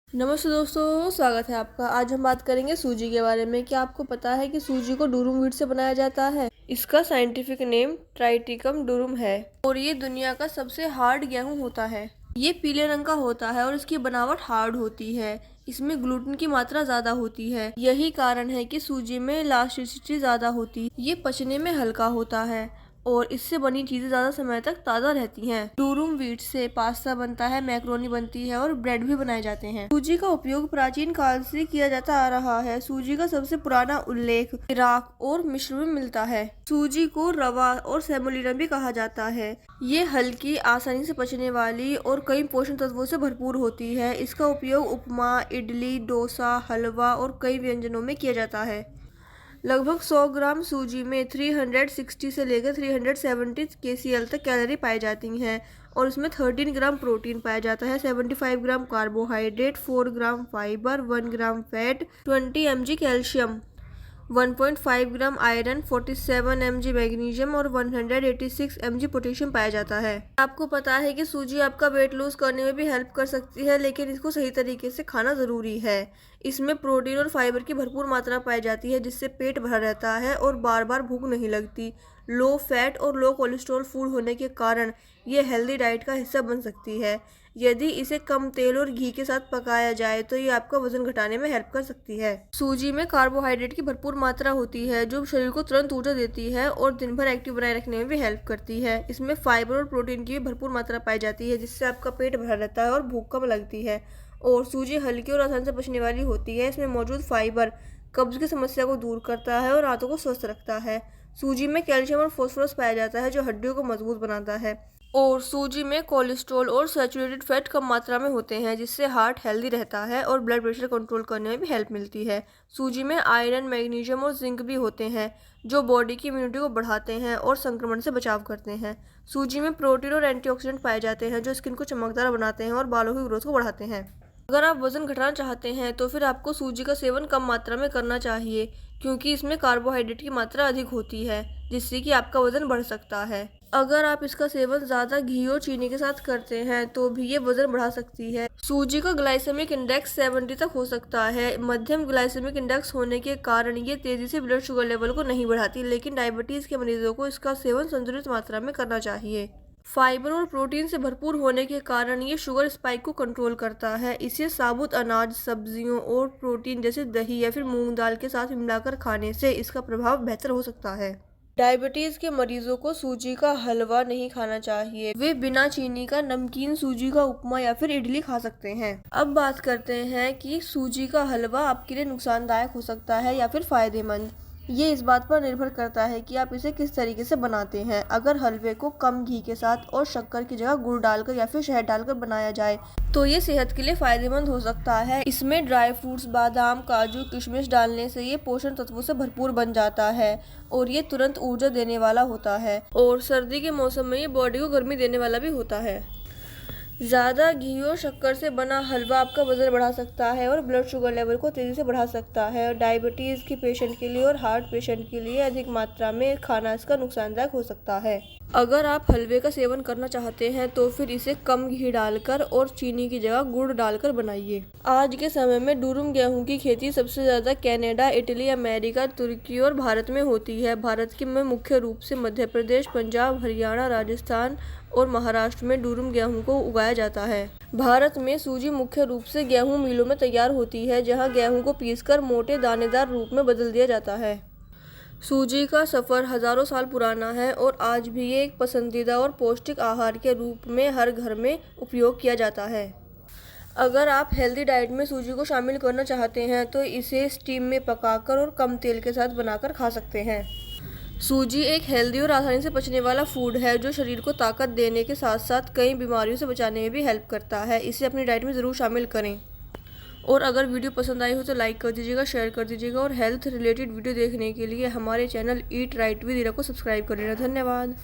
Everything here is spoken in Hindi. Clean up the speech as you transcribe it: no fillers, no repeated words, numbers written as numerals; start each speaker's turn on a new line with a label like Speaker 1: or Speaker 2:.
Speaker 1: नमस्ते दोस्तों, स्वागत है आपका। आज हम बात करेंगे सूजी के बारे में। क्या आपको पता है कि सूजी को डूरुम व्हीट से बनाया जाता है? इसका साइंटिफिक नेम ट्राइटिकम डूरुम है और ये दुनिया का सबसे हार्ड गेहूं होता है। ये पीले रंग का होता है और इसकी बनावट हार्ड होती है। इसमें ग्लूटेन की मात्रा ज्यादा होती है। यही कारण है कि सूजी में इलास्टिसिटी ज्यादा होती है। ये पचने में हल्का होता है और इससे बनी चीजें ज्यादा समय तक ताज़ा रहती हैं। डूरुम व्हीट से पास्ता बनता है, मैक्रोनी बनती है और ब्रेड भी बनाए जाते हैं। सूजी का उपयोग प्राचीन काल से किया जाता आ रहा है। सूजी का सबसे पुराना उल्लेख इराक और मिस्र में मिलता है। सूजी को रवा और सेमोलिना भी कहा जाता है। ये हल्की, आसानी से पचने वाली और कई पोषण तत्वों से भरपूर होती है। इसका उपयोग उपमा, इडली, डोसा, हलवा और कई व्यंजनों में किया जाता है। लगभग 100 ग्राम सूजी में 360 से लेकर 370 kcal तक कैलोरी पाई जाती हैं और इसमें 13 ग्राम प्रोटीन पाया जाता है, 75 gram carbohydrate, 4 gram fibre, 1 gram fat, 20 mg calcium, 1.5 gram iron, 47 mg magnesium और 186 mg पोटेशियम पाया जाता है। आपको पता है कि सूजी आपका वेट लूज करने में भी हेल्प कर सकती है, लेकिन इसको सही तरीके से खाना जरूरी है। इसमें प्रोटीन और फाइबर की भरपूर मात्रा पाई जाती है, जिससे पेट भरा रहता है और बार बार भूख नहीं लगती। लो फैट और लो कोलेस्ट्रॉल फूड होने के कारण ये हेल्दी डाइट का हिस्सा बन सकती है। यदि इसे कम तेल और घी के साथ पकाया जाए तो ये आपका वजन घटाने में हेल्प कर सकती है। सूजी में कार्बोहाइड्रेट की भरपूर मात्रा होती है, जो शरीर को तुरंत ऊर्जा देती है और दिन भर एक्टिव बनाए रखने में भी हेल्प करती है। इसमें फाइबर और प्रोटीन की भी भरपूर मात्रा पाई जाती है, जिससे आपका पेट भरा रहता है और भूख कम लगती है। और सूजी हल्की और आसान से पचने वाली होती है। इसमें मौजूद फाइबर कब्ज की समस्या को दूर करता है और आंतों को स्वस्थ रखता है। सूजी में कैल्शियम और फास्फोरस पाया जाता है, जो हड्डियों को मजबूत बनाता है। और सूजी में कोलेस्ट्रॉल और सैचुरेटेड फैट कम मात्रा में होते हैं, जिससे हार्ट हेल्दी रहता है और ब्लड प्रेशर कंट्रोल करने में भी हेल्प मिलती है। सूजी में आयरन, मैग्नीशियम और जिंक भी होते हैं, जो बॉडी की इम्यूनिटी को बढ़ाते हैं और संक्रमण से बचाव करते हैं। सूजी में प्रोटीन और एंटीऑक्सीडेंट पाए जाते हैं, जो स्किन को चमकदार बनाते हैं और बालों की ग्रोथ को बढ़ाते हैं। अगर आप वजन घटाना चाहते हैं तो फिर आपको सूजी का सेवन कम मात्रा में करना चाहिए, क्योंकि इसमें कार्बोहाइड्रेट की मात्रा अधिक होती है, जिससे कि आपका वजन बढ़ सकता है। अगर आप इसका सेवन ज़्यादा घी और चीनी के साथ करते हैं तो भी ये वजन बढ़ा सकती है। सूजी का ग्लाइसेमिक इंडेक्स 70 तक हो सकता है। मध्यम ग्लाइसेमिक इंडेक्स होने के कारण ये तेज़ी से ब्लड शुगर लेवल को नहीं बढ़ाती, लेकिन डायबिटीज़ के मरीजों को इसका सेवन संतुलित मात्रा में करना चाहिए। फाइबर और प्रोटीन से भरपूर होने के कारण ये शुगर स्पाइक को कंट्रोल करता है। इसे साबुत अनाज, सब्जियों और प्रोटीन जैसे दही या फिर मूंग दाल के साथ मिलाकर खाने से इसका प्रभाव बेहतर हो सकता है। डायबिटीज के मरीजों को सूजी का हलवा नहीं खाना चाहिए। वे बिना चीनी का नमकीन सूजी का उपमा या फिर इडली खा सकते हैं। अब बात करते हैं कि सूजी का हलवा आपके लिए नुकसानदायक हो सकता है या फिर फायदेमंद। ये इस बात पर निर्भर करता है कि आप इसे किस तरीके से बनाते हैं। अगर हलवे को कम घी के साथ और शक्कर की जगह गुड़ डालकर या फिर शहद डालकर बनाया जाए तो ये सेहत के लिए फायदेमंद हो सकता है। इसमें ड्राई फ्रूट्स, बादाम, काजू, किशमिश डालने से ये पोषण तत्वों से भरपूर बन जाता है और ये तुरंत ऊर्जा देने वाला होता है। और सर्दी के मौसम में ये बॉडी को गर्मी देने वाला भी होता है। ज़्यादा घी और शक्कर से बना हलवा आपका वजन बढ़ा सकता है और ब्लड शुगर लेवल को तेज़ी से बढ़ा सकता है। डायबिटीज़ के पेशेंट के लिए और हार्ट पेशेंट के लिए अधिक मात्रा में खाना इसका नुकसानदायक हो सकता है। अगर आप हलवे का सेवन करना चाहते हैं तो फिर इसे कम घी डालकर और चीनी की जगह गुड़ डालकर बनाइए। आज के समय में डूरुम गेहूं की खेती सबसे ज़्यादा कनाडा, इटली, अमेरिका, तुर्की और भारत में होती है। भारत के में मुख्य रूप से मध्य प्रदेश, पंजाब, हरियाणा, राजस्थान और महाराष्ट्र में डूरुम गेहूं को उगाया जाता है। भारत में सूजी मुख्य रूप से गेहूं मिलों में तैयार होती है, जहां गेहूं को पीसकर मोटे दानेदार रूप में बदल दिया जाता है। सूजी का सफ़र हज़ारों साल पुराना है और आज भी ये एक पसंदीदा और पौष्टिक आहार के रूप में हर घर में उपयोग किया जाता है। अगर आप हेल्दी डाइट में सूजी को शामिल करना चाहते हैं तो इसे स्टीम में पकाकर और कम तेल के साथ बनाकर खा सकते हैं। सूजी एक हेल्दी और आसानी से पचने वाला फूड है, जो शरीर को ताकत देने के साथ साथ कई बीमारियों से बचाने में भी हेल्प करता है। इसे अपनी डाइट में ज़रूर शामिल करें। और अगर वीडियो पसंद आई हो तो लाइक कर दीजिएगा, शेयर कर दीजिएगा और हेल्थ रिलेटेड वीडियो देखने के लिए हमारे channel eat right with Ira को सब्सक्राइब कर लेना। धन्यवाद।